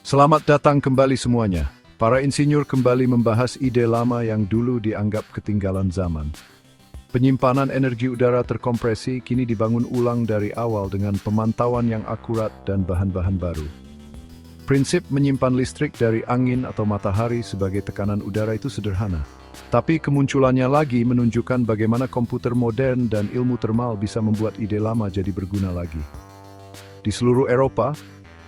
Selamat datang kembali semuanya. Para insinyur kembali membahas ide lama yang dulu dianggap ketinggalan zaman. Penyimpanan energi udara terkompresi kini dibangun ulang dari awal dengan pemantauan yang akurat dan bahan-bahan baru. Prinsip menyimpan listrik dari angin atau matahari sebagai tekanan udara itu sederhana. Tapi kemunculannya lagi menunjukkan bagaimana komputer modern dan ilmu termal bisa membuat ide lama jadi berguna lagi. Di seluruh Eropa,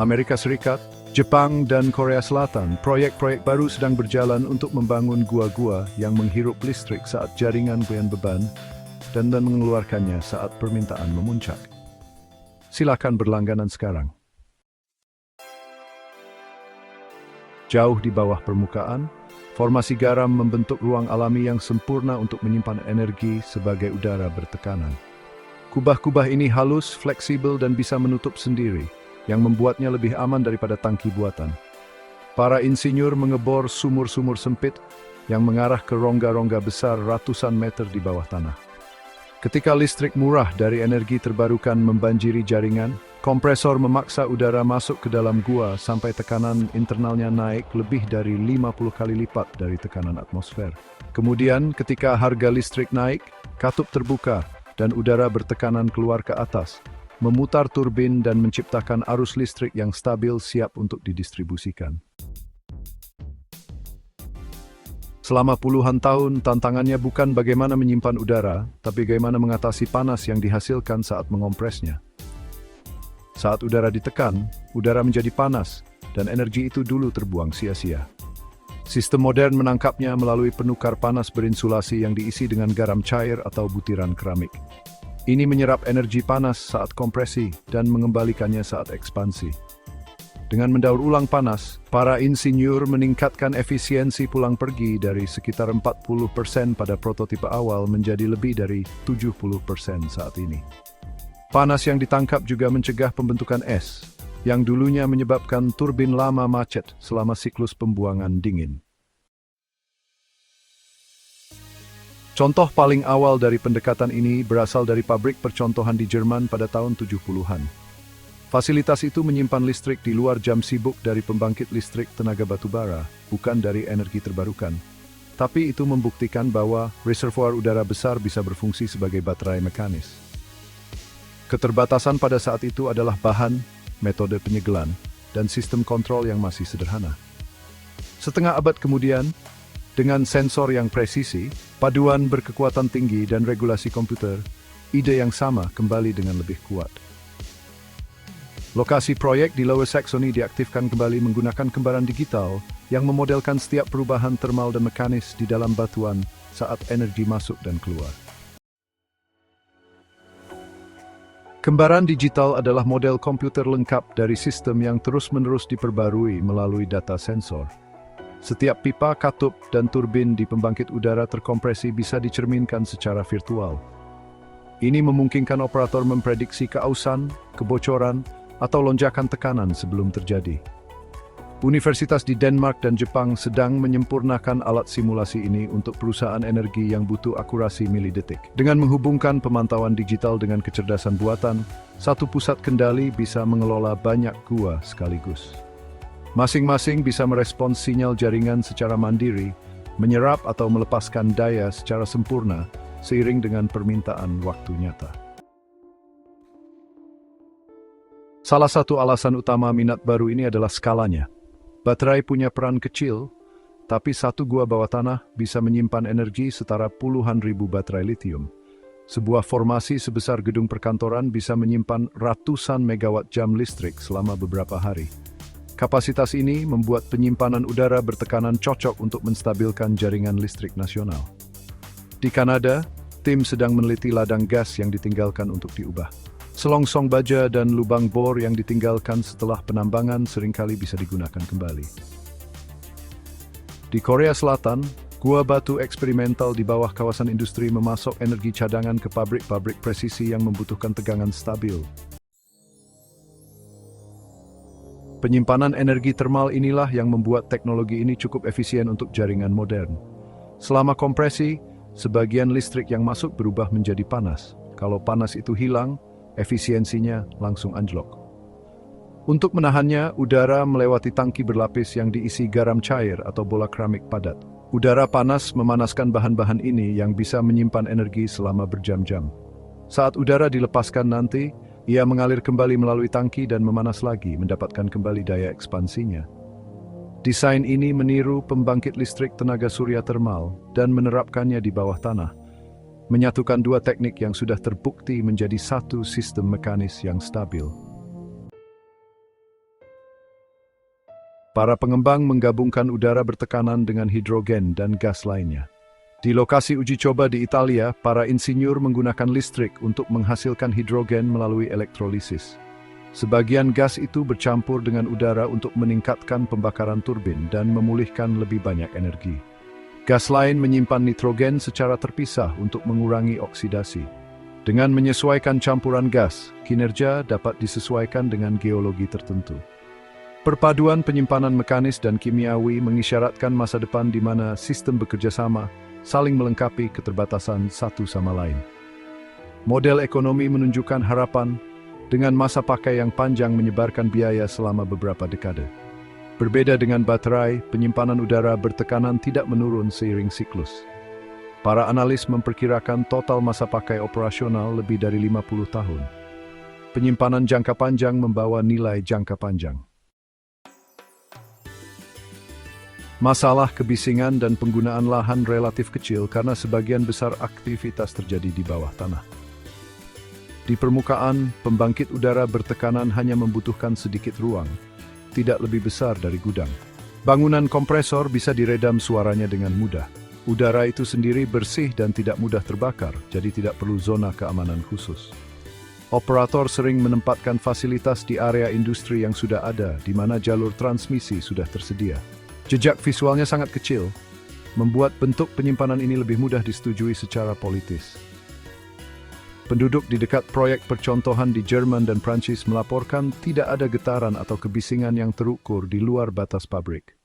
Amerika Serikat, Jepang, dan Korea Selatan, proyek-proyek baru sedang berjalan untuk membangun gua-gua yang menghirup listrik saat jaringan goyang beban dan mengeluarkannya saat permintaan memuncak. Silakan berlangganan sekarang. Jauh di bawah permukaan, formasi garam membentuk ruang alami yang sempurna untuk menyimpan energi sebagai udara bertekanan. Kubah-kubah ini halus, fleksibel, dan bisa menutup sendiri, yang membuatnya lebih aman daripada tangki buatan. Para insinyur mengebor sumur-sumur sempit yang mengarah ke rongga-rongga besar ratusan meter di bawah tanah. Ketika listrik murah dari energi terbarukan membanjiri jaringan, kompresor memaksa udara masuk ke dalam gua sampai tekanan internalnya naik lebih dari 50 kali lipat dari tekanan atmosfer. Kemudian, ketika harga listrik naik, katup terbuka dan udara bertekanan keluar ke atas, memutar turbin dan menciptakan arus listrik yang stabil siap untuk didistribusikan. Selama puluhan tahun, tantangannya bukan bagaimana menyimpan udara, tapi bagaimana mengatasi panas yang dihasilkan saat mengompresnya. Saat udara ditekan, udara menjadi panas, dan energi itu dulu terbuang sia-sia. Sistem modern menangkapnya melalui penukar panas berinsulasi yang diisi dengan garam cair atau butiran keramik. Ini menyerap energi panas saat kompresi dan mengembalikannya saat ekspansi. Dengan mendaur ulang panas, para insinyur meningkatkan efisiensi pulang pergi dari sekitar 40% pada prototipe awal menjadi lebih dari 70% saat ini. Panas yang ditangkap juga mencegah pembentukan es, yang dulunya menyebabkan turbin lama macet selama siklus pembuangan dingin. Contoh paling awal dari pendekatan ini berasal dari pabrik percontohan di Jerman pada tahun 70-an. Fasilitas itu menyimpan listrik di luar jam sibuk dari pembangkit listrik tenaga batubara, bukan dari energi terbarukan. Tapi itu membuktikan bahwa reservoir udara besar bisa berfungsi sebagai baterai mekanis. Keterbatasan pada saat itu adalah bahan, metode penyegelan, dan sistem kontrol yang masih sederhana. Setengah abad kemudian, dengan sensor yang presisi, paduan berkekuatan tinggi dan regulasi komputer, ide yang sama kembali dengan lebih kuat. Lokasi proyek di Lower Saxony diaktifkan kembali menggunakan kembaran digital yang memodelkan setiap perubahan termal dan mekanis di dalam batuan saat energi masuk dan keluar. Kembaran digital adalah model komputer lengkap dari sistem yang terus-menerus diperbarui melalui data sensor. Setiap pipa, katup, dan turbin di pembangkit udara terkompresi bisa dicerminkan secara virtual. Ini memungkinkan operator memprediksi keausan, kebocoran, atau lonjakan tekanan sebelum terjadi. Universitas di Denmark dan Jepang sedang menyempurnakan alat simulasi ini untuk perusahaan energi yang butuh akurasi milidetik. Dengan menghubungkan pemantauan digital dengan kecerdasan buatan, satu pusat kendali bisa mengelola banyak gua sekaligus. Masing-masing bisa merespons sinyal jaringan secara mandiri, menyerap atau melepaskan daya secara sempurna seiring dengan permintaan waktu nyata. Salah satu alasan utama minat baru ini adalah skalanya. Baterai punya peran kecil, tapi satu gua bawah tanah bisa menyimpan energi setara puluhan ribu baterai litium. Sebuah formasi sebesar gedung perkantoran bisa menyimpan ratusan megawatt jam listrik selama beberapa hari. Kapasitas ini membuat penyimpanan udara bertekanan cocok untuk menstabilkan jaringan listrik nasional. Di Kanada, tim sedang meneliti ladang gas yang ditinggalkan untuk diubah. Selongsong baja dan lubang bor yang ditinggalkan setelah penambangan seringkali bisa digunakan kembali. Di Korea Selatan, gua batu eksperimental di bawah kawasan industri memasok energi cadangan ke pabrik-pabrik presisi yang membutuhkan tegangan stabil. Penyimpanan energi termal inilah yang membuat teknologi ini cukup efisien untuk jaringan modern. Selama kompresi, sebagian listrik yang masuk berubah menjadi panas. Kalau panas itu hilang, efisiensinya langsung anjlok. Untuk menahannya, udara melewati tangki berlapis yang diisi garam cair atau bola keramik padat. Udara panas memanaskan bahan-bahan ini yang bisa menyimpan energi selama berjam-jam. Saat udara dilepaskan nanti, ia mengalir kembali melalui tangki dan memanas lagi, mendapatkan kembali daya ekspansinya. Desain ini meniru pembangkit listrik tenaga surya termal dan menerapkannya di bawah tanah, menyatukan dua teknik yang sudah terbukti menjadi satu sistem mekanis yang stabil. Para pengembang menggabungkan udara bertekanan dengan hidrogen dan gas lainnya. Di lokasi uji coba di Italia, para insinyur menggunakan listrik untuk menghasilkan hidrogen melalui elektrolisis. Sebagian gas itu bercampur dengan udara untuk meningkatkan pembakaran turbin dan memulihkan lebih banyak energi. Gas lain menyimpan nitrogen secara terpisah untuk mengurangi oksidasi. Dengan menyesuaikan campuran gas, kinerja dapat disesuaikan dengan geologi tertentu. Perpaduan penyimpanan mekanis dan kimiawi mengisyaratkan masa depan di mana sistem bekerja sama, saling melengkapi keterbatasan satu sama lain. Model ekonomi menunjukkan harapan dengan masa pakai yang panjang menyebarkan biaya selama beberapa dekade. Berbeda dengan baterai, penyimpanan udara bertekanan tidak menurun seiring siklus. Para analis memperkirakan total masa pakai operasional lebih dari 50 tahun. Penyimpanan jangka panjang membawa nilai jangka panjang. Masalah kebisingan dan penggunaan lahan relatif kecil karena sebagian besar aktivitas terjadi di bawah tanah. Di permukaan, pembangkit udara bertekanan hanya membutuhkan sedikit ruang, tidak lebih besar dari gudang. Bangunan kompresor bisa diredam suaranya dengan mudah. Udara itu sendiri bersih dan tidak mudah terbakar, jadi tidak perlu zona keamanan khusus. Operator sering menempatkan fasilitas di area industri yang sudah ada, di mana jalur transmisi sudah tersedia. Jejak visualnya sangat kecil, membuat bentuk penyimpanan ini lebih mudah disetujui secara politis. Penduduk di dekat proyek percontohan di Jerman dan Prancis melaporkan tidak ada getaran atau kebisingan yang terukur di luar batas pabrik.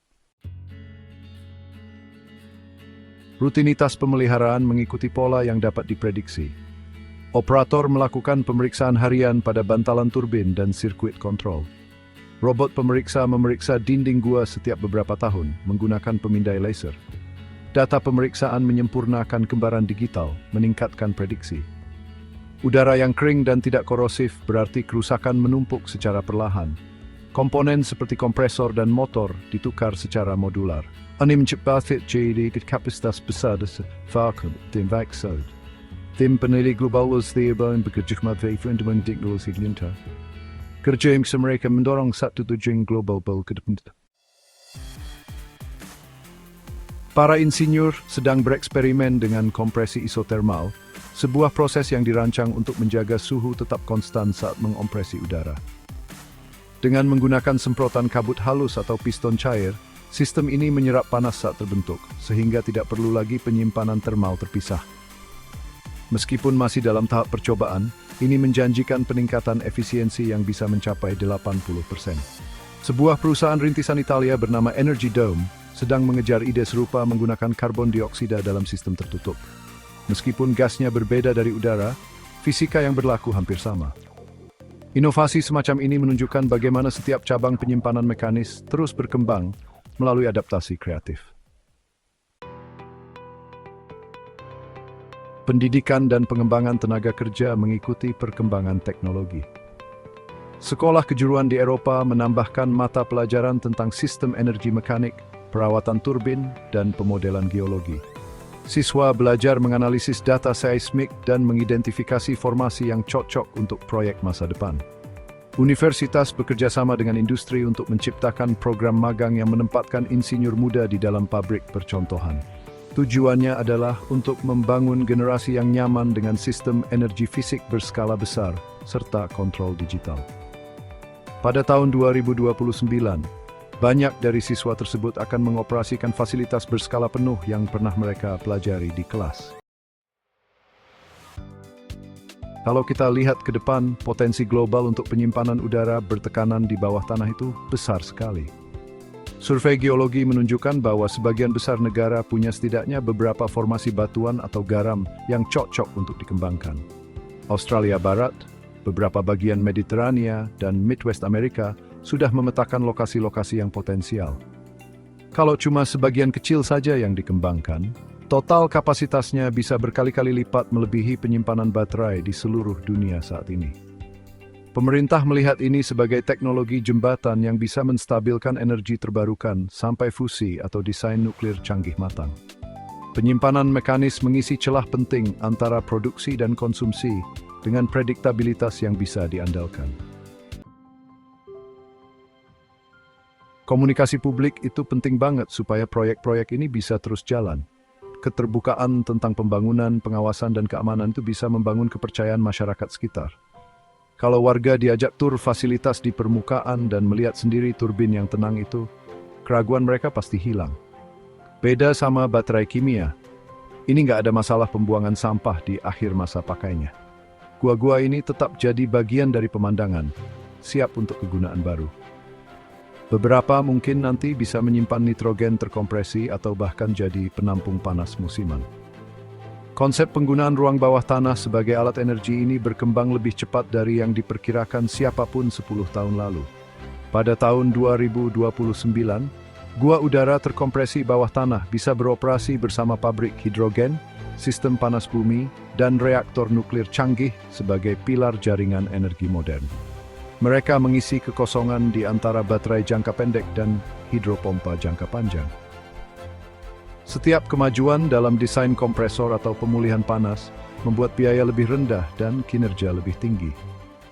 Rutinitas pemeliharaan mengikuti pola yang dapat diprediksi. Operator melakukan pemeriksaan harian pada bantalan turbin dan sirkuit kontrol. Robot pemeriksa memeriksa dinding gua setiap beberapa tahun menggunakan pemindai laser. Data pemeriksaan menyempurnakan gambaran digital, meningkatkan prediksi. Udara yang kering dan tidak korosif berarti kerusakan menumpuk secara perlahan. Komponen seperti kompresor dan motor ditukar secara modular. Ini menciptakan jadi kapasitas besar vakum dan vaksod. Tim peneliti global setiap bekerja untuk teknologi lintas. Kerja yang mereka mendorong satu tujuan global ke depan. Para insinyur sedang bereksperimen dengan kompresi isotermal, sebuah proses yang dirancang untuk menjaga suhu tetap konstan saat mengompresi udara. Dengan menggunakan semprotan kabut halus atau piston cair, sistem ini menyerap panas saat terbentuk, sehingga tidak perlu lagi penyimpanan termal terpisah. Meskipun masih dalam tahap percobaan, ini menjanjikan peningkatan efisiensi yang bisa mencapai 80%. Sebuah perusahaan rintisan Italia bernama Energy Dome sedang mengejar ide serupa menggunakan karbon dioksida dalam sistem tertutup. Meskipun gasnya berbeda dari udara, fisika yang berlaku hampir sama. Inovasi semacam ini menunjukkan bagaimana setiap cabang penyimpanan mekanis terus berkembang melalui adaptasi kreatif. Pendidikan dan pengembangan tenaga kerja mengikuti perkembangan teknologi. Sekolah kejuruan di Eropa menambahkan mata pelajaran tentang sistem energi mekanik, perawatan turbin, dan pemodelan geologi. Siswa belajar menganalisis data seismik dan mengidentifikasi formasi yang cocok untuk proyek masa depan. Universitas bekerja sama dengan industri untuk menciptakan program magang yang menempatkan insinyur muda di dalam pabrik percontohan. Tujuannya adalah untuk membangun generasi yang nyaman dengan sistem energi fisik berskala besar serta kontrol digital. Pada tahun 2029, banyak dari siswa tersebut akan mengoperasikan fasilitas berskala penuh yang pernah mereka pelajari di kelas. Kalau kita lihat ke depan, potensi global untuk penyimpanan udara bertekanan di bawah tanah itu besar sekali. Survei geologi menunjukkan bahwa sebagian besar negara punya setidaknya beberapa formasi batuan atau garam yang cocok untuk dikembangkan. Australia Barat, beberapa bagian Mediterania, dan Midwest Amerika sudah memetakan lokasi-lokasi yang potensial. Kalau cuma sebagian kecil saja yang dikembangkan, total kapasitasnya bisa berkali-kali lipat melebihi penyimpanan baterai di seluruh dunia saat ini. Pemerintah melihat ini sebagai teknologi jembatan yang bisa menstabilkan energi terbarukan sampai fusi atau desain nuklir canggih matang. Penyimpanan mekanis mengisi celah penting antara produksi dan konsumsi dengan prediktabilitas yang bisa diandalkan. Komunikasi publik itu penting banget supaya proyek-proyek ini bisa terus jalan. Keterbukaan tentang pembangunan, pengawasan, dan keamanan itu bisa membangun kepercayaan masyarakat sekitar. Kalau warga diajak tur fasilitas di permukaan dan melihat sendiri turbin yang tenang itu, keraguan mereka pasti hilang. Beda sama baterai kimia. Ini nggak ada masalah pembuangan sampah di akhir masa pakainya. Gua-gua ini tetap jadi bagian dari pemandangan, siap untuk kegunaan baru. Beberapa mungkin nanti bisa menyimpan nitrogen terkompresi atau bahkan jadi penampung panas musiman. Konsep penggunaan ruang bawah tanah sebagai alat energi ini berkembang lebih cepat dari yang diperkirakan siapapun 10 tahun lalu. Pada tahun 2029, gua udara terkompresi bawah tanah bisa beroperasi bersama pabrik hidrogen, sistem panas bumi, dan reaktor nuklir canggih sebagai pilar jaringan energi modern. Mereka mengisi kekosongan di antara baterai jangka pendek dan hidropompa jangka panjang. Setiap kemajuan dalam desain kompresor atau pemulihan panas membuat biaya lebih rendah dan kinerja lebih tinggi.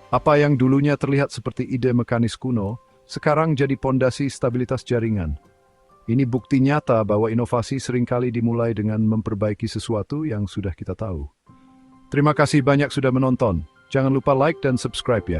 Apa yang dulunya terlihat seperti ide mekanis kuno, sekarang jadi pondasi stabilitas jaringan. Ini bukti nyata bahwa inovasi seringkali dimulai dengan memperbaiki sesuatu yang sudah kita tahu. Terima kasih banyak sudah menonton. Jangan lupa like dan subscribe ya.